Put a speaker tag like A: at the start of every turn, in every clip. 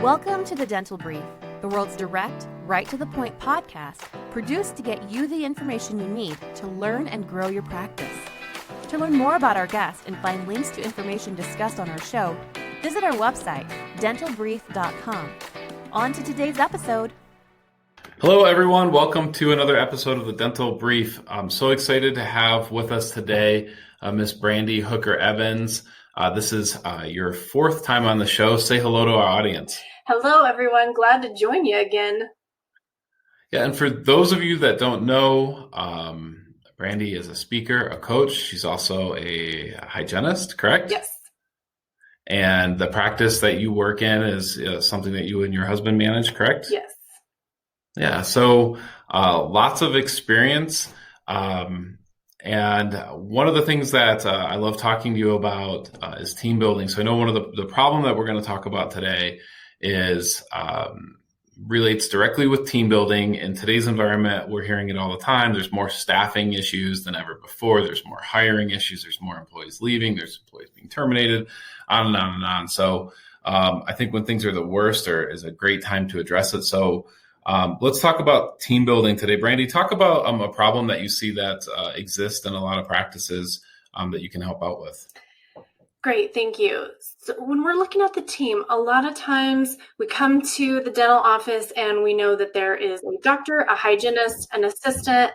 A: Welcome to the Dental Brief, the world's direct, right-to-the-point podcast produced to get you the information you need to learn and grow your practice. To learn more about our guests and find links to information discussed on our show, visit our website, dentalbrief.com. On to today's episode.
B: Hello, everyone. Welcome to another episode of the Dental Brief. I'm so excited to have with us today Miss Brandi Hooker Evans. This is your fourth time on the show. Say hello to our audience.
C: Hello, everyone. Glad to join you again.
B: Yeah, and for those of you that don't know, Brandi is a speaker, a coach. She's also a hygienist, correct?
C: Yes.
B: And the practice that you work in is something that you and your husband manage, correct?
C: Yes.
B: Yeah, so lots of experience. And one of the things that I love talking to you about is team building. So I know one of the problem that we're going to talk about today is relates directly with team building. In today's environment, we're hearing it all the time. There's more staffing issues than ever before. There's more hiring issues. There's more employees leaving. There's employees being terminated, on and on and on. So I think when things are the worst is a great time to address it. So let's talk about team building today. Brandi, talk about a problem that you see that exists in a lot of practices that you can help out with.
C: Great, thank you. So when we're looking at the team, a lot of times we come to the dental office and we know that there is a doctor, a hygienist, an assistant,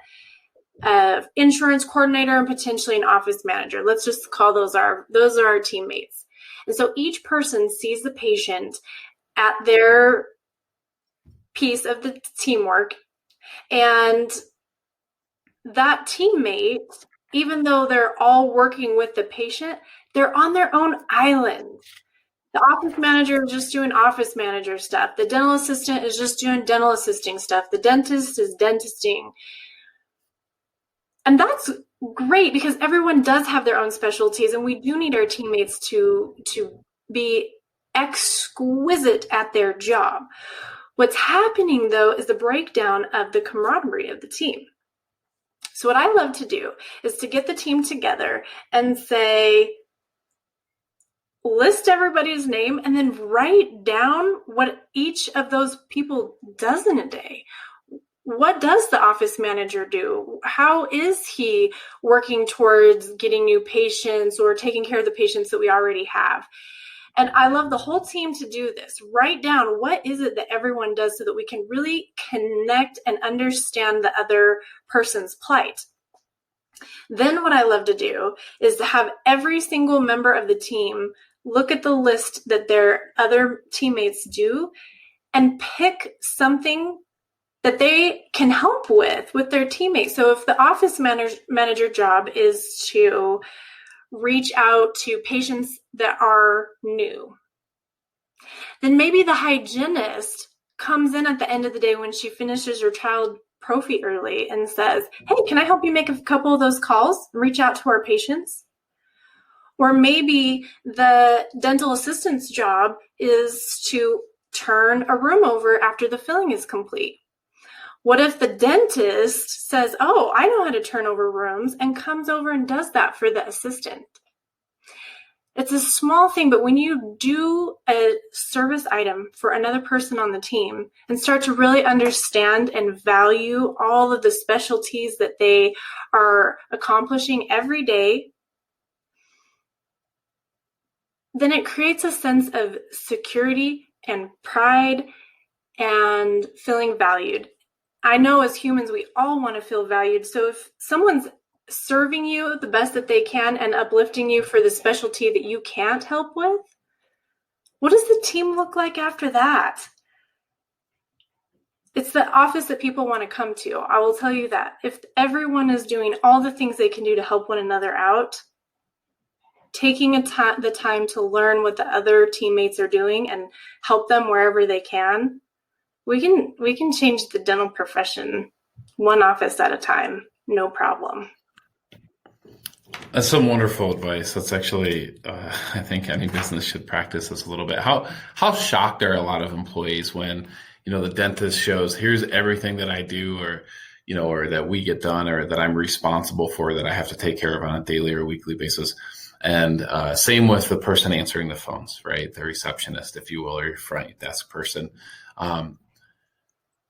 C: an insurance coordinator, and potentially an office manager. Let's just call those are our teammates. And so each person sees the patient at their piece of the teamwork, and that teammate, even though they're all working with the patient, they're on their own island. The office manager is just doing office manager stuff. The dental assistant is just doing dental assisting stuff. The dentist is dentisting. And that's great because everyone does have their own specialties, and we do need our teammates to be exquisite at their job. What's happening, though, is the breakdown of the camaraderie of the team. So what I love to do is to get the team together and say, list everybody's name and then write down what each of those people does in a day. What does the office manager do? How is he working towards getting new patients or taking care of the patients that we already have? And I love the whole team to do this. Write down what is it that everyone does so that we can really connect and understand the other person's plight. Then what I love to do is to have every single member of the team look at the list that their other teammates do and pick something that they can help with their teammates. So if the office manager job is to reach out to patients that are new, then maybe the hygienist comes in at the end of the day when she finishes her child prophy early and says, hey, can I help you make a couple of those calls and reach out to our patients? Or maybe the dental assistant's job is to turn a room over after the filling is complete. What if the dentist says, oh, I know how to turn over rooms, and comes over and does that for the assistant? It's a small thing, but when you do a service item for another person on the team and start to really understand and value all of the specialties that they are accomplishing every day, then it creates a sense of security and pride and feeling valued. I know as humans, we all want to feel valued. So if someone's serving you the best that they can and uplifting you for the specialty that you can't help with, what does the team look like after that? It's the office that people want to come to. I will tell you that. If everyone is doing all the things they can do to help one another out, taking the time to learn what the other teammates are doing and help them wherever they can, we can change the dental profession one office at a time, no problem.
B: That's some wonderful advice. That's actually, I think any business should practice this a little bit. How shocked are a lot of employees when, the dentist shows, here's everything that I do, or that we get done, or that I'm responsible for, that I have to take care of on a daily or weekly basis. And same with the person answering the phones, right? The receptionist, if you will, or your front desk person.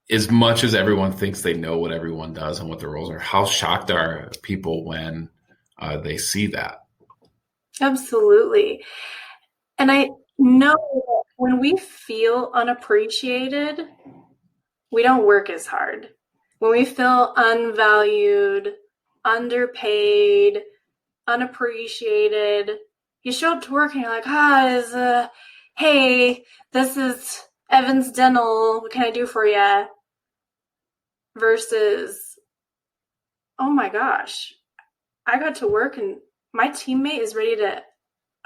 B: As much as everyone thinks they know what everyone does and what the roles are, how shocked are people when they see that?
C: Absolutely. And I know that when we feel unappreciated, we don't work as hard. When we feel unvalued, underpaid, unappreciated, you show up to work and you're like, hey, this is Evans Dental. What can I do for you? Versus, oh my gosh, I got to work and my teammate is ready to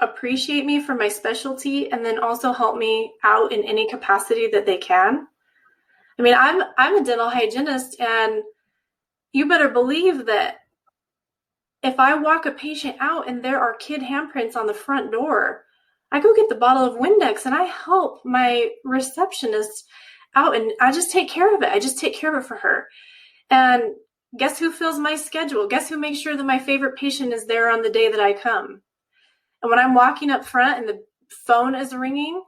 C: appreciate me for my specialty and then also help me out in any capacity that they can. I mean, I'm a dental hygienist, and you better believe that if I walk a patient out and there are kid handprints on the front door, I go get the bottle of Windex and I help my receptionist out, and I just take care of it. I just take care of it for her. And guess who fills my schedule? Guess who makes sure that my favorite patient is there on the day that I come? And when I'm walking up front and the phone is ringing,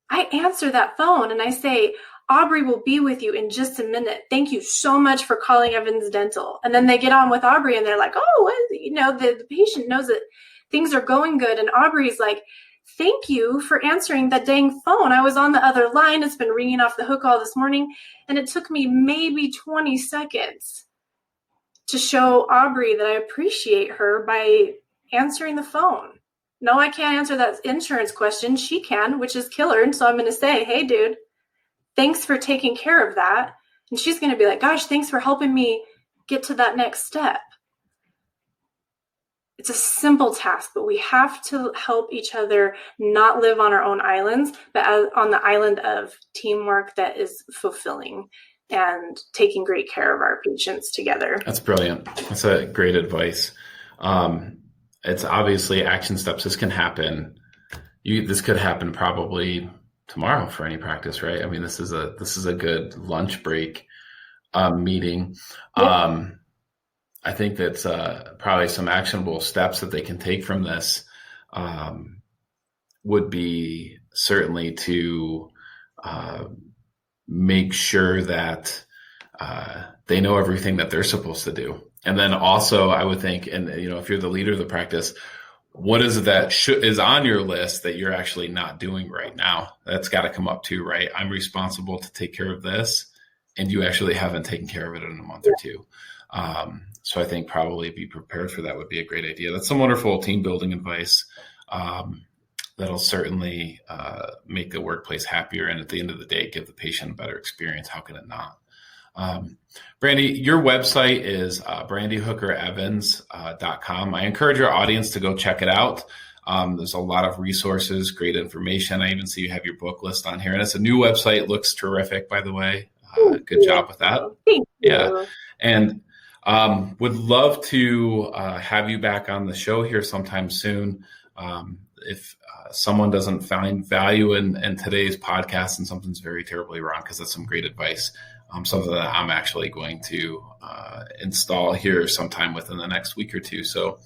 C: I answer that phone and I say, Aubrey will be with you in just a minute. Thank you so much for calling Evans Dental. And then they get on with Aubrey and they're like, the patient knows that things are going good. And Aubrey's like, thank you for answering that dang phone. I was on the other line. It's been ringing off the hook all this morning. And it took me maybe 20 seconds to show Aubrey that I appreciate her by answering the phone. No, I can't answer that insurance question. She can, which is killer. And so I'm going to say, hey, dude, thanks for taking care of that. And she's going to be like, gosh, thanks for helping me get to that next step. It's a simple task, but we have to help each other not live on our own islands, but on the island of teamwork that is fulfilling and taking great care of our patients together.
B: That's brilliant. That's a great advice. It's obviously action steps. This can happen. This could happen probably tomorrow for any practice, right? I mean, this is a good lunch break meeting. Yeah. I think that's probably some actionable steps that they can take from this would be certainly to make sure that they know everything that they're supposed to do. And then also I would think, and if you're the leader of the practice, what is it that is on your list that you're actually not doing right now? That's got to come up too, right? I'm responsible to take care of this, and you actually haven't taken care of it in a month or two. So I think probably be prepared for that would be a great idea. That's some wonderful team building advice that'll certainly make the workplace happier, and at the end of the day, give the patient a better experience. How can it not? Brandi, your website is BrandiHookerEvans.com. I encourage our audience to go check it out. There's a lot of resources, great information. I even see you have your book list on here, and it's a new website. Looks terrific, by the way. Good job with that.
C: Thank you.
B: Yeah. And would love to have you back on the show here sometime soon. If someone doesn't find value in today's podcast and something's very terribly wrong, because that's some great advice, something that I'm actually going to install here sometime within the next week or two. So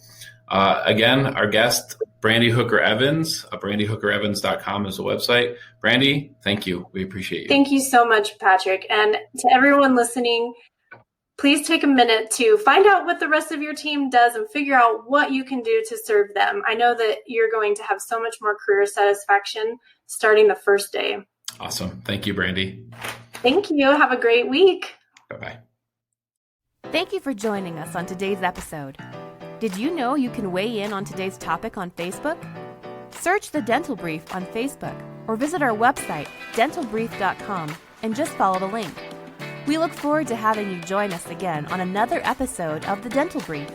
B: again, our guest, Brandi Hooker Evans, BrandiHookerEvans.com is the website. Brandi, thank you. We appreciate you.
C: Thank you so much, Patrick. And to everyone listening, please take a minute to find out what the rest of your team does and figure out what you can do to serve them. I know that you're going to have so much more career satisfaction starting the first day.
B: Awesome. Thank you, Brandi.
C: Thank you. Have a great week.
B: Bye-bye.
A: Thank you for joining us on today's episode. Did you know you can weigh in on today's topic on Facebook? Search The Dental Brief on Facebook or visit our website, dentalbrief.com, and just follow the link. We look forward to having you join us again on another episode of The Dental Brief.